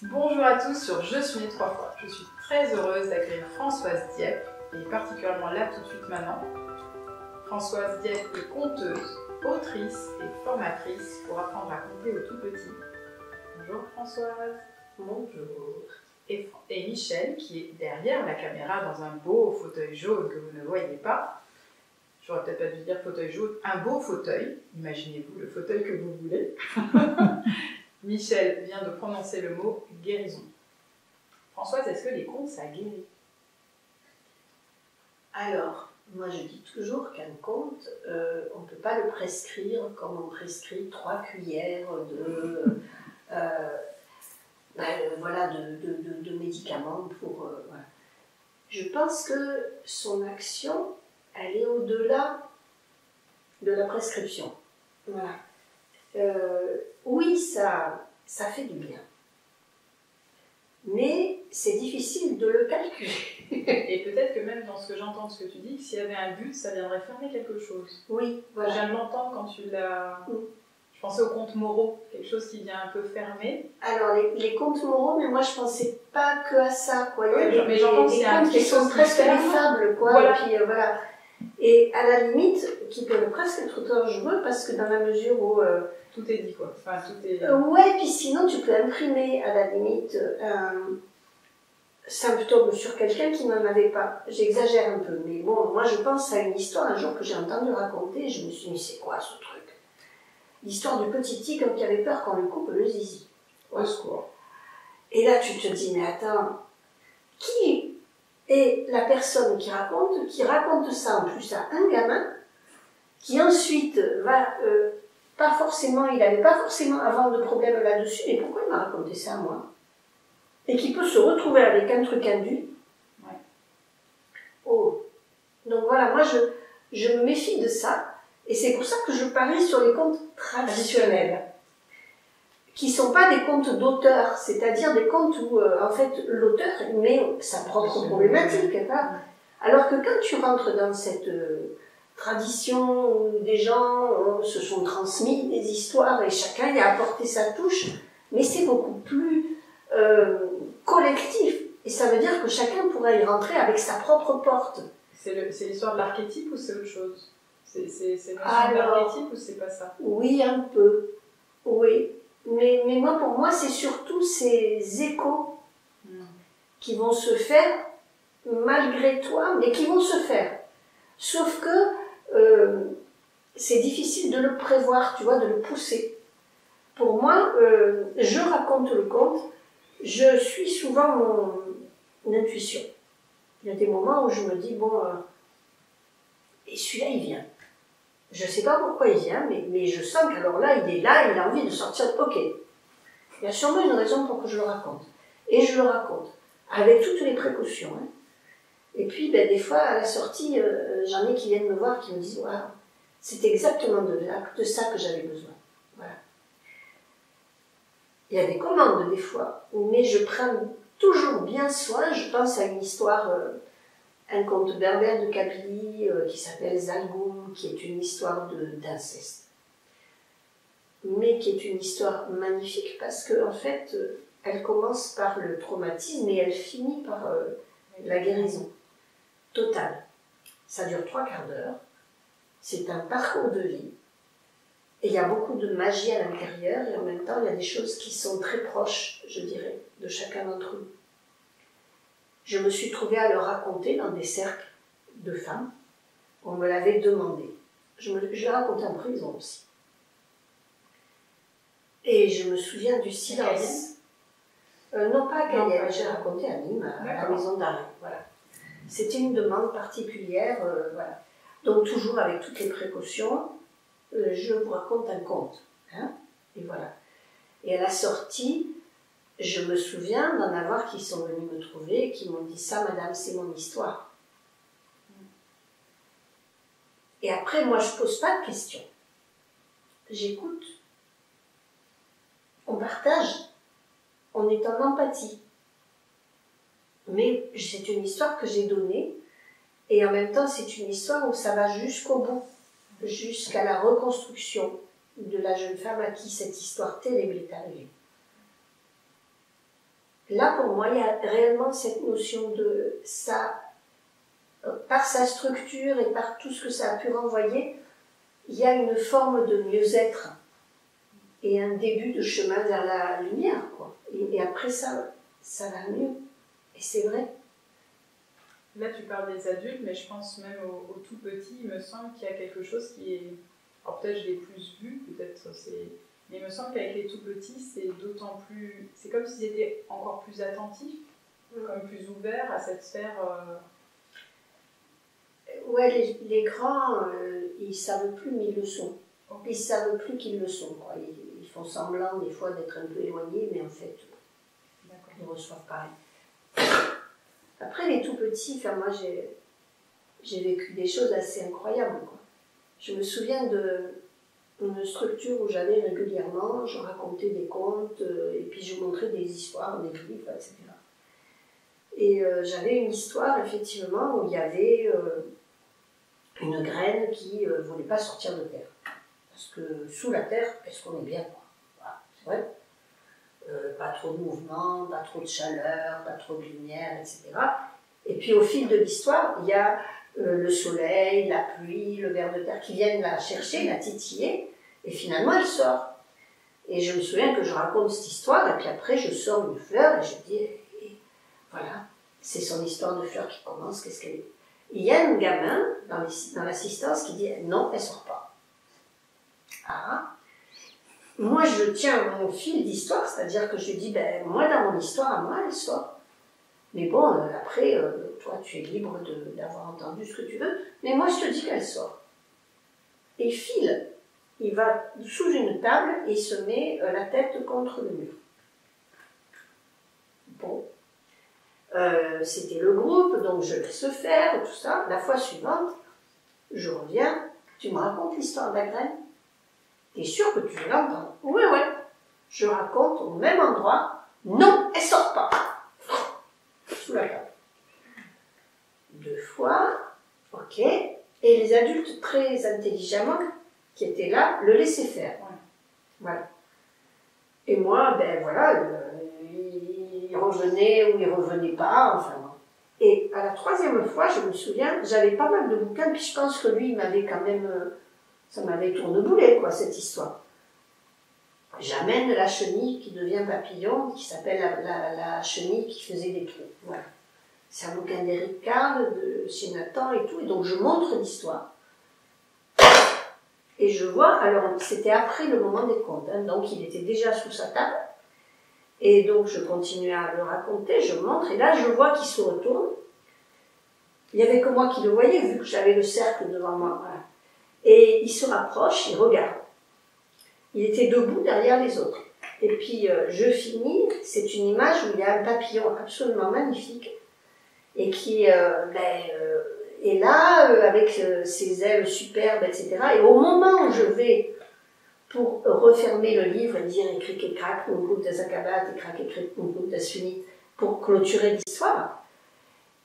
Bonjour à tous sur Je suis née trois fois. Je suis très heureuse d'accueillir Françoise Dieppe, et particulièrement là tout de suite maintenant. Françoise Dieppe est conteuse, autrice et formatrice pour apprendre à compter aux tout petits. Bonjour Françoise. Bonjour. Et Michel qui est derrière la caméra dans un beau fauteuil jaune que vous ne voyez pas. J'aurais peut-être pas dû dire fauteuil jaune, un beau fauteuil. Imaginez-vous le fauteuil que vous voulez. Michel vient de prononcer le mot guérison. Françoise, est-ce que les contes, ça guérit? Alors, moi je dis toujours qu'un conte, on ne peut pas le prescrire comme on prescrit 3 cuillères de médicaments pour... voilà. Je pense que son action, elle est au-delà de la prescription. Voilà. Oui, ça fait du bien. Mais c'est difficile de le calculer. Et peut-être que même dans ce que j'entends, ce que tu dis, s'il y avait un but, ça viendrait fermer quelque chose. Oui, voilà. Je viens de l'entendre quand tu l'as... Je pensais aux contes moraux, quelque chose qui vient un peu fermer. Alors, les contes moraux, mais moi je pensais pas que à ça, quoi. Oui, mais j'entends des contes qui sont presque des fables, quoi. Voilà. Et puis voilà. Et à la limite, qui peuvent presque être dangereux parce que dans la mesure où... tout est dit, quoi. Enfin, tout est... ouais, puis sinon tu peux imprimer à la limite un symptôme sur quelqu'un qui n'en avait pas. J'exagère un peu, mais bon, moi je pense à une histoire un jour que j'ai entendu raconter et je me suis dit, c'est quoi ce truc? L'histoire du petit tigre qui avait peur qu'on lui coupe le zizi. Au secours. Et là tu te dis, mais attends, qui est la personne qui raconte ça en plus à un gamin, qui ensuite va... pas forcément, il n'avait pas forcément avant de problème là-dessus, mais pourquoi il m'a raconté ça à moi? Et qui peut se retrouver avec un truc induit. Ouais. Oh. Donc voilà, moi je me méfie de ça, et c'est pour ça que je parie sur les contes traditionnels, qui ne sont pas des contes d'auteur, c'est-à-dire des contes où en fait l'auteur met sa propre problématique. Hein. Alors que quand tu rentres dans cette... tradition où des gens se sont transmis des histoires et chacun y a apporté sa touche, mais c'est beaucoup plus collectif. Et ça veut dire que chacun pourra y rentrer avec sa propre porte. C'est l'histoire de l'archétype ou c'est autre chose? C'est l'histoire de l'archétype ou c'est pas ça? Oui, un peu. Oui. Mais moi, pour moi, c'est surtout ces échos qui vont se faire malgré toi, mais qui vont se faire. Sauf que c'est difficile de le prévoir, tu vois, de le pousser. Pour moi, je raconte le conte, je suis souvent mon intuition. Il y a des moments où je me dis, bon, et celui-là, il vient. Je ne sais pas pourquoi il vient, mais je sens qu'alors là, il a envie de sortir, ok. Il y a sûrement une raison pour que je le raconte. Et je le raconte, avec toutes les précautions. Hein. Et puis, ben, des fois, à la sortie, j'en ai qui viennent me voir, qui me disent, waouh, c'est exactement de ça que j'avais besoin. Voilà. Il y a des commandes, des fois, mais je prends toujours bien soin. Je pense à une histoire, un conte berbère de Kabylie, qui s'appelle Zalgoum, qui est une histoire d'inceste. Mais qui est une histoire magnifique, parce qu'en fait, elle commence par le traumatisme et elle finit par la guérison. Total. Ça dure 3/4 d'heure. C'est un parcours de vie. Et il y a beaucoup de magie à l'intérieur et en même temps, il y a des choses qui sont très proches, je dirais, de chacun d'entre nous. Je me suis trouvée à le raconter dans des cercles de femmes. On me l'avait demandé. Je l'ai raconté en prison aussi. Et je me souviens du silence. Non, pas à Cayenne. J'ai raconté à Nîmes, à la maison d'arrêt. Voilà. C'était une demande particulière, voilà. Donc toujours avec toutes les précautions, je vous raconte un conte. Hein, et voilà. Et à la sortie, je me souviens d'en avoir qui sont venus me trouver et qui m'ont dit « Ça, madame, c'est mon histoire. » Et après, moi, je ne pose pas de questions. J'écoute. On partage. On est en empathie. Mais c'est une histoire que j'ai donnée, et en même temps, c'est une histoire où ça va jusqu'au bout, jusqu'à la reconstruction de la jeune femme à qui cette histoire terrible est arrivée. Là, pour moi, il y a réellement cette notion de ça, par sa structure et par tout ce que ça a pu renvoyer, il y a une forme de mieux-être et un début de chemin vers la lumière, quoi. Et après ça va mieux. Et c'est vrai. Là, tu parles des adultes, mais je pense même aux tout petits. Il me semble qu'il y a quelque chose qui est... Alors peut-être je l'ai plus vu, peut-être c'est... Mais il me semble qu'avec les tout petits, c'est d'autant plus... C'est comme s'ils étaient encore plus attentifs, comme plus ouverts à cette sphère... Ouais, les grands, ils savent plus, mais ils le sont. Ils savent plus qu'ils le sont, quoi. Ils font semblant des fois d'être un peu éloignés, mais en fait, ils reçoivent pareil. Après, les tout petits, enfin, moi, j'ai vécu des choses assez incroyables, quoi. Je me souviens d'une structure où j'allais régulièrement, je racontais des contes, et puis je montrais des histoires, des livres, etc. Et j'avais une histoire, effectivement, où il y avait une graine qui ne voulait pas sortir de terre. Parce que sous la terre, est-ce qu'on est bien, quoi. Voilà, c'est vrai. Pas trop de mouvement, pas trop de chaleur, pas trop de lumière, etc. Et puis au fil de l'histoire, il y a le soleil, la pluie, le ver de terre qui viennent la chercher, la titiller, et finalement elle sort. Et je me souviens que je raconte cette histoire, et puis après je sors une fleur, et je dis, voilà, c'est son histoire de fleur qui commence, qu'est-ce qu'elle est. Et il y a un gamin dans l'assistance qui dit, non, elle sort pas. Ah. Moi, je tiens mon fil d'histoire, c'est-à-dire que je dis, ben, moi, dans mon histoire, à moi, elle sort. Mais bon, après, toi, tu es libre d'avoir entendu ce que tu veux, mais moi, je te dis qu'elle sort. Et file, il va sous une table et il se met la tête contre le mur. Bon. C'était le groupe, donc je laisse faire, tout ça. La fois suivante, je reviens, tu me racontes l'histoire de la graine? T'es sûr que tu veux l'entendre? Oui, oui. Je raconte au même endroit. Non, elle sort pas. Sous la table. 2 fois. Ok. Et les adultes très intelligemment qui étaient là le laissaient faire. Voilà. Et moi, ben voilà, il revenait ou il revenait pas. Enfin. Et à la 3e fois, je me souviens, j'avais pas mal de bouquins, puis je pense que lui, il m'avait quand même. Ça m'avait tourneboulé, quoi, cette histoire. J'amène la chenille qui devient papillon, qui s'appelle la chenille qui faisait des trous. Voilà. C'est un bouquin d'Éric Carle, de chez Nathan et tout, et donc je montre l'histoire. Et je vois, alors c'était après le moment des contes, hein, donc il était déjà sous sa table, et donc je continue à le raconter, je montre, et là je vois qu'il se retourne. Il n'y avait que moi qui le voyais, vu que j'avais le cercle devant moi. Voilà. Et il se rapproche, il regarde. Il était debout derrière les autres. Et puis je finis, c'est une image où il y a un papillon absolument magnifique et qui est là avec ses ailes superbes, etc. Et au moment où je vais pour refermer le livre et dire écrit et crac, Nungut das Akabat, et crac et crac, Nungut das Finit, pour clôturer l'histoire,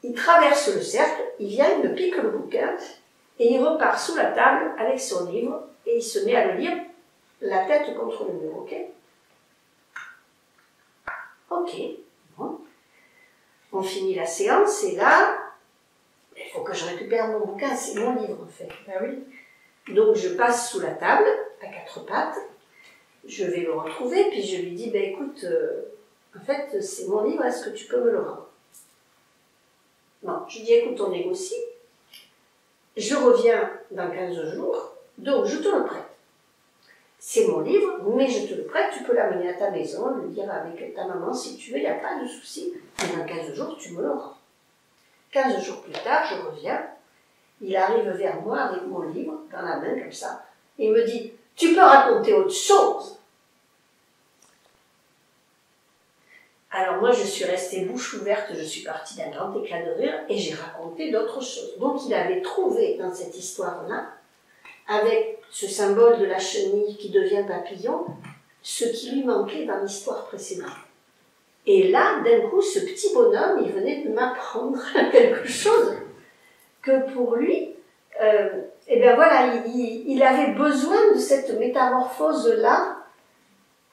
il traverse le cercle, il vient, il me pique le bouquin et il repart sous la table avec son livre et il se met à le lire la tête contre le mur, ok? Ok, bon. On finit la séance et là, il faut que je récupère mon bouquin, c'est mon livre en fait. Ah oui. Donc je passe sous la table, à 4 pattes, je vais le retrouver, puis je lui dis, ben écoute, en fait c'est mon livre, est-ce que tu peux me le rendre? Non, je lui dis, écoute, on négocie, je reviens dans 15 jours, donc je te le prête. C'est mon livre, mais je te le prête, tu peux l'amener à ta maison, le lire avec ta maman si tu veux, il n'y a pas de souci. Et dans 15 jours, tu me le rends. 15 jours plus tard, je reviens, il arrive vers moi avec mon livre, dans la main comme ça, et il me dit, tu peux raconter autre chose? Alors moi, je suis restée bouche ouverte, je suis partie d'un grand éclat de rire, et j'ai raconté d'autres choses. Donc il avait trouvé dans cette histoire-là, avec ce symbole de la chenille qui devient papillon, ce qui lui manquait dans l'histoire précédente. Et là, d'un coup, ce petit bonhomme, il venait de m'apprendre quelque chose que pour lui, et bien voilà, il avait besoin de cette métamorphose-là,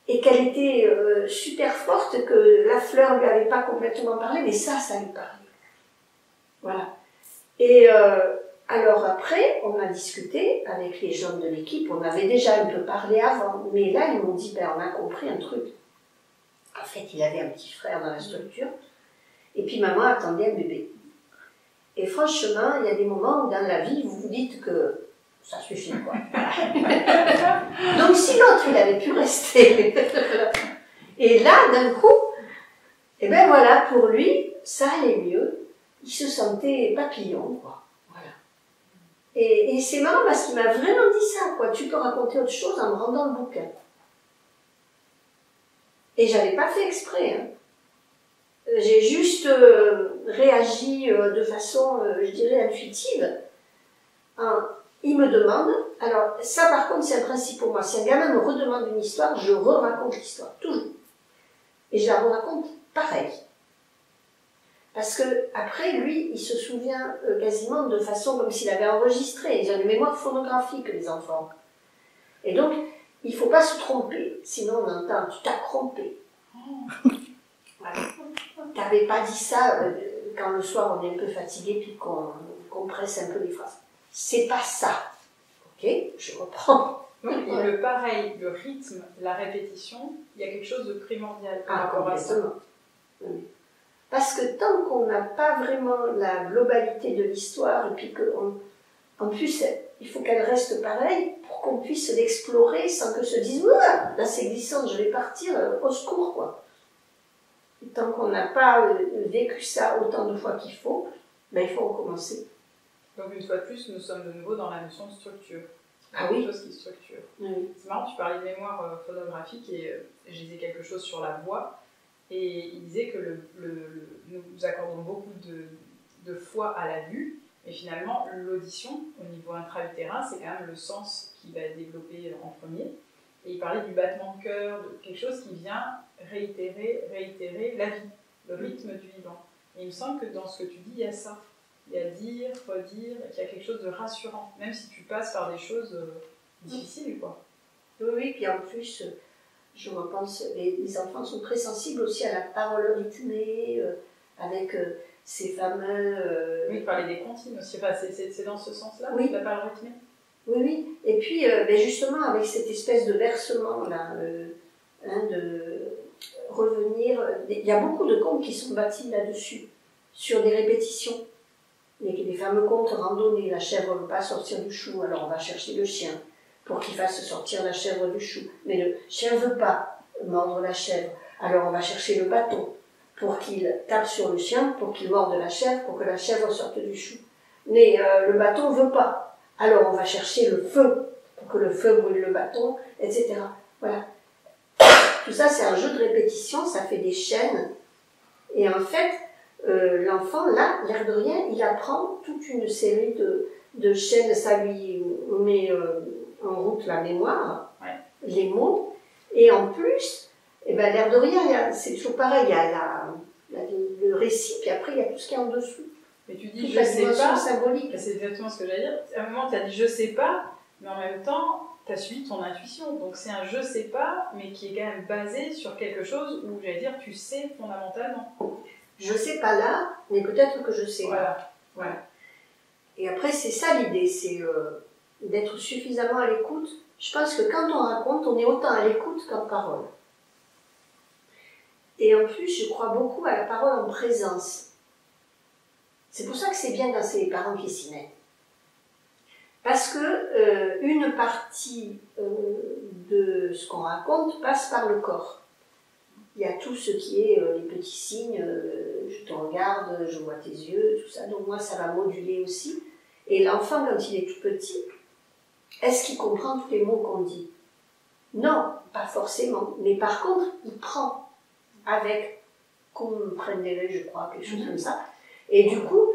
et qu'elle était super forte, que la fleur ne lui avait pas complètement parlé, mais ça lui parlait. Voilà. Et alors après, on a discuté avec les jeunes de l'équipe, on avait déjà un peu parlé avant, mais là ils m'ont dit, ben, on a compris un truc. En fait, il avait un petit frère dans la structure, et puis maman attendait un bébé. Et franchement, il y a des moments où dans la vie, vous vous dites que ça suffit, quoi. Donc si l'autre, il avait pu rester. Et là, d'un coup, et ben voilà, pour lui, ça allait mieux. Il se sentait papillon, quoi. Voilà. Et c'est marrant parce qu'il m'a vraiment dit ça, quoi. Tu peux raconter autre chose en me rendant le bouquin. Et j'avais pas fait exprès, hein. J'ai juste réagi de façon, je dirais, intuitive. Il me demande, alors ça par contre c'est un principe pour moi, si un gamin me redemande une histoire, je re-raconte l'histoire, toujours. Et je la re-raconte pareil. Parce que après, lui, il se souvient quasiment de façon comme s'il avait enregistré. Ils ont une mémoire phonographique, les enfants. Et donc, il ne faut pas se tromper, sinon on entend, tu t'as trompé. Voilà. Tu n'avais pas dit ça quand le soir on est un peu fatigué puis qu'on presse un peu les phrases. C'est pas ça. Ok, je reprends. Donc, et le pareil, le rythme, la répétition, il y a quelque chose de primordial par rapport à ça. Oui. Parce que tant qu'on n'a pas vraiment la globalité de l'histoire, et puis en plus, il faut qu'elle reste pareille pour qu'on puisse l'explorer sans que se dise « là c'est glissant, je vais partir, au secours ». Quoi. Et tant qu'on n'a pas vécu ça autant de fois qu'il faut, ben, il faut recommencer. Donc une fois de plus, nous sommes de nouveau dans la notion de structure. Ah oui. Quelque chose qui structure. Oui. C'est marrant, tu parlais de mémoire phonographique et je disais quelque chose sur la voix. Et il disait que nous accordons beaucoup de foi à la vue, mais finalement, l'audition, au niveau intra-utérin, c'est quand même le sens qui va être développé en premier. Et il parlait du battement de cœur, de quelque chose qui vient réitérer la vie, le rythme du vivant. Et il me semble que dans ce que tu dis, il y a ça. Il y a dire, redire, et qu'il y a quelque chose de rassurant, même si tu passes par des choses difficiles, quoi. Oui, puis en plus... je repense, les enfants sont très sensibles aussi à la parole rythmée, avec ces fameux... Oui, parler des comptines aussi, enfin, c'est dans ce sens-là, oui. La parole rythmée. Oui. Et puis, justement, avec cette espèce de bercement-là, de revenir... Il y a beaucoup de contes qui sont bâtis là-dessus, sur des répétitions. Les fameux contes randonnés, la chèvre ne veut pas sortir du chou, alors on va chercher le chien pour qu'il fasse sortir la chèvre du chou. Mais le chien ne veut pas mordre la chèvre. Alors on va chercher le bâton pour qu'il tape sur le chien, pour qu'il morde la chèvre, pour que la chèvre sorte du chou. Mais le bâton ne veut pas. Alors on va chercher le feu, pour que le feu brûle le bâton, etc. Voilà. Tout ça, c'est un jeu de répétition, ça fait des chaînes. Et en fait, l'enfant, là, l'air de rien, il apprend toute une série de chaînes, ça lui met... en route la mémoire, ouais. Les mots, et en plus, l'air de rien, c'est toujours pareil, il y a le récit, puis après il y a tout ce qui est en dessous. Mais tu dis je sais pas, symbolique. C'est exactement ce que j'allais dire. À un moment tu as dit je sais pas, mais en même temps tu as suivi ton intuition, donc c'est un je sais pas, mais qui est quand même basé sur quelque chose où j'allais dire tu sais fondamentalement. Je sais pas là, mais peut-être que je sais. Voilà. Et après c'est ça l'idée, c'est... d'être suffisamment à l'écoute. Je pense que quand on raconte, on est autant à l'écoute qu'en parole. Et en plus, je crois beaucoup à la parole en présence. C'est pour ça que c'est bien quand c'est les parents qui s'y mettent. Parce que une partie de ce qu'on raconte passe par le corps. Il y a tout ce qui est les petits signes, je te regarde, je vois tes yeux, tout ça. Donc moi, ça va moduler aussi. Et l'enfant, quand il est tout petit, est-ce qu'il comprend tous les mots qu'on dit? Non, pas forcément. Mais par contre, il prend avec comprendere, je crois, quelque chose comme ça. Et du coup,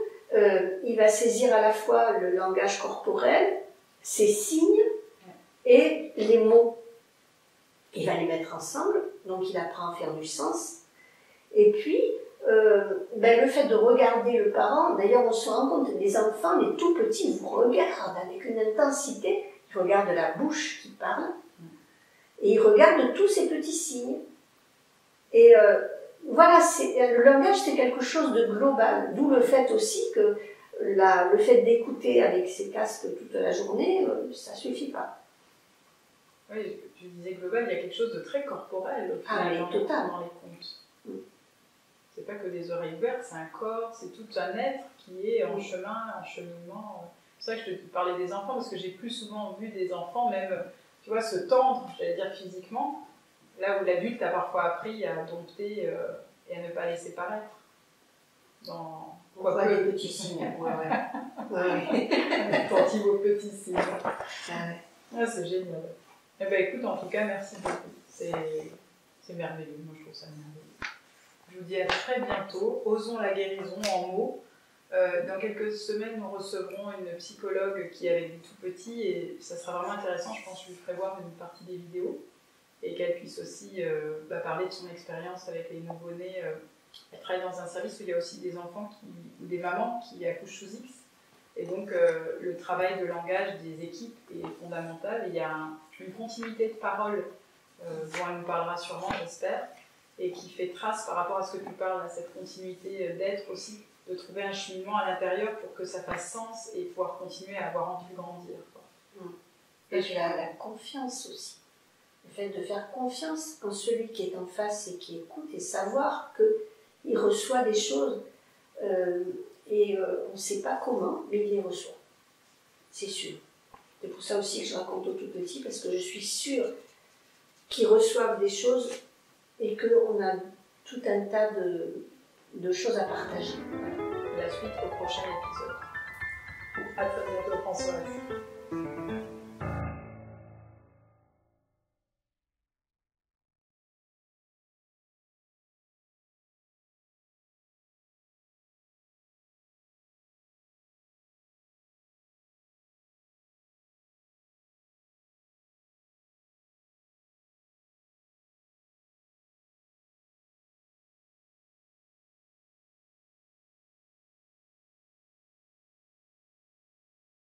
il va saisir à la fois le langage corporel, ses signes et les mots. Il va les mettre ensemble, donc il apprend à faire du sens. Et puis, le fait de regarder le parent, d'ailleurs on se rend compte, les enfants, les tout petits, vous regardent avec une intensité, ils regardent la bouche qui parle, Et il regarde tous ces petits signes. Et voilà, le langage, c'est quelque chose de global. D'où le fait aussi que le fait d'écouter avec ses casques toute la journée, ça ne suffit pas. Oui, tu disais global, il y a quelque chose de très corporel dans les contes. C'est pas que des oreilles ouvertes, c'est un corps, c'est tout un être qui est en chemin, en cheminement. C'est vrai que je te parlais des enfants, parce que j'ai plus souvent vu des enfants, même, tu vois, se tendre, j'allais dire physiquement, là où l'adulte a parfois appris à dompter et à ne pas laisser paraître. On voit les petits signes. Attentive aux petits signes. C'est génial. Eh ben, écoute, en tout cas, merci beaucoup. C'est merveilleux, moi je trouve ça merveilleux. Je vous dis à très bientôt. Osons la guérison en mots. Dans quelques semaines, nous recevrons une psychologue qui est avec des tout petits et ça sera vraiment intéressant. Je pense que je lui ferai voir une partie des vidéos et qu'elle puisse aussi parler de son expérience avec les nouveau-nés. Elle travaille dans un service où il y a aussi des enfants ou des mamans qui accouchent sous X. Et donc, le travail de langage des équipes est fondamental. Il y a une continuité de parole dont elle nous parlera sûrement, j'espère, et qui fait trace par rapport à ce que tu parles, à cette continuité d'être aussi, de trouver un cheminement à l'intérieur pour que ça fasse sens et pouvoir continuer à avoir envie de grandir. Et la confiance aussi. Le fait de faire confiance en celui qui est en face et qui écoute et savoir qu'il reçoit des choses et on ne sait pas comment, mais il les reçoit. C'est sûr. C'est pour ça aussi que je raconte aux tout petits, parce que je suis sûre qu'ils reçoivent des choses et qu'on a tout un tas de choses à partager. La suite au prochain épisode. À très bientôt, Françoise.